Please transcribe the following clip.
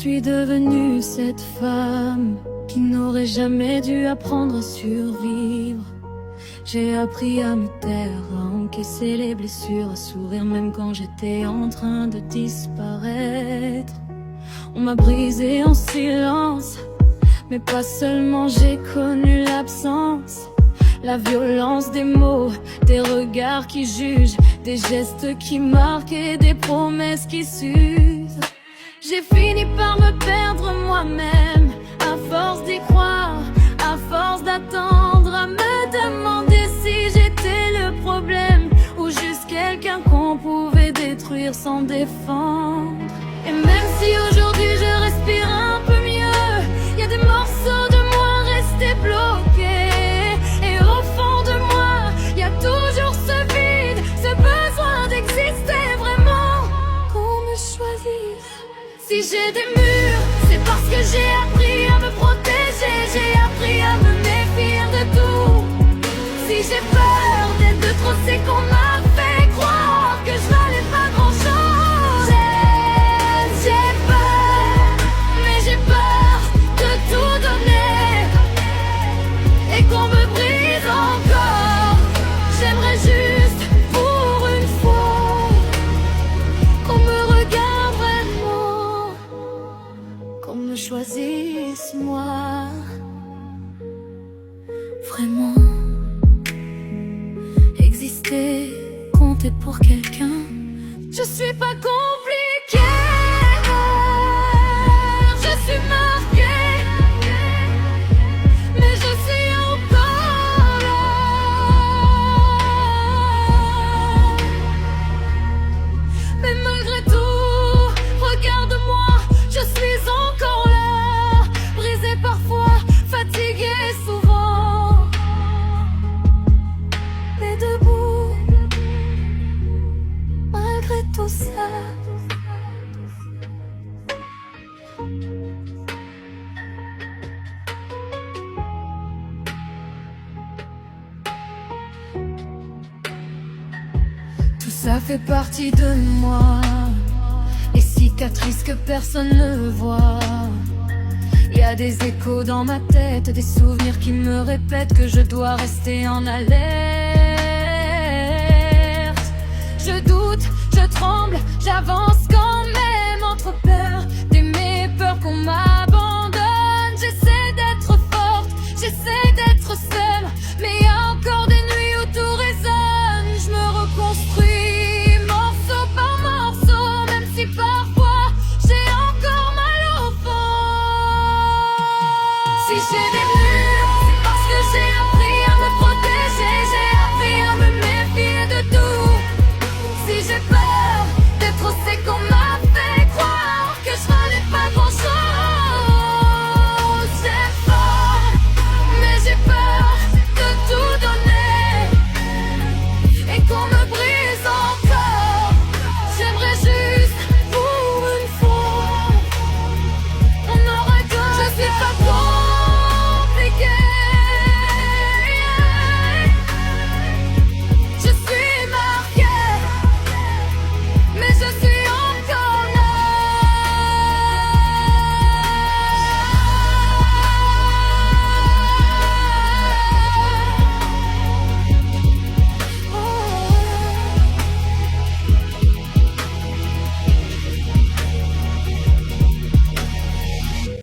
suis devenue cette femme qui n'aurait jamais dû apprendre à survivre. J'ai appris à me taire, à encaisser les blessures, à sourire même quand j'étais en train de disparaître. On m'a brisé en silence, mais pas seulement, j'ai connu l'absence. La violence des mots, des regards qui jugent, des gestes qui marquent et des promesses qui s'usent. J'ai fini par me perdre moi-même, à force d'y croire, à force d'attendre, à me demander si j'étais le problème ou juste quelqu'un qu'on pouvait détruire sans défendre. Et même si aujourd'hui je respire un peu mieux, y a des morceaux de moi restés bloqués. Et au fond de moi, y a toujours ce vide, ce besoin d'exister vraiment, qu'on me choisisse. Si j'ai des murs, c'est parce que j'ai appris à me protéger, j'ai appris à me méfier de tout. Si j'ai peur d'être de trop, c'est qu'on m'a fait croire que je valais pas grand-chose. J'ai peur, mais j'ai peur de tout donner et qu'on me brise encore. J'aimerais juste, pour une fois, qu'on me regarde vraiment, qu'on me choisisse moi, vraiment. Exister, compter pour quelqu'un, je suis pas compliquée, je suis marquée, mais je suis encore là. Mais malgré tout, regarde-moi, je suis encore là, brisée parfois, fatiguée souvent, mais debout, malgré tout ça. Tout ça fait partie de moi, les cicatrices que personne ne voit. Y a des échos dans ma tête, des souvenirs qui me répètent que je dois rester en alerte. Je doute, je tremble, j'avance quand même entre peur d'aimer, peur qu'on m'abandonne. J'essaie d'être forte, j'essaie d'être seule, mais y a encore des nuits où tout résonne. Je me reconstruis morceau par morceau, même si parfois j'ai encore mal au fond. Si j'ai des